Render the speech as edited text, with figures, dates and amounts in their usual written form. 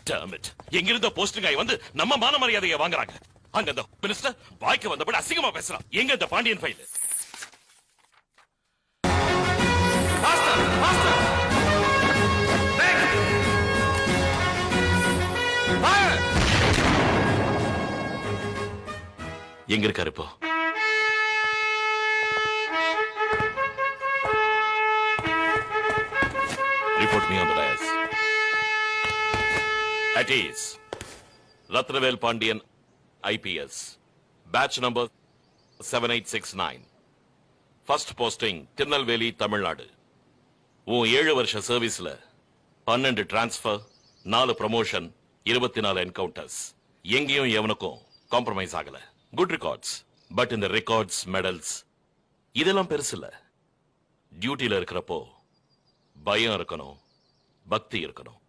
Damn it. எங்கிருந்த posting ஆகி வந்து நம்ம மான மரியாதையை வாங்குறாங்க. அங்க அந்த மினிஸ்டர் வாய்க்கு வந்தபடி அசிங்கமா பேசுறான். எங்க இந்த பாண்டியன் ஃபைல்? மாஸ்டர் மாஸ்டர் எங்க இருக்காரு இப்போ? Report me on the dais. At ease. Ratnavel Pandian, IPS. Batch number 7869. First posting, Tirunelveli, Tamil Nadu. உன் 7 வருஷ சர்வீஸ்ல 12 டிரான்ஸ்பர், 4 ப்ரமோஷன், 24 என்கவுண்டர்ஸ். எங்கேயும் எவனுக்கும் காம்ப்ரமைஸ் ஆகல. Good records. பட் இந்த ரெக்கார்ட்ஸ், மெடல்ஸ் இதெல்லாம் பெருசு இல்ல. டியூட்டில இருக்கிறப்போ பயம் இருக்கணும், பக்தி இருக்கணும்.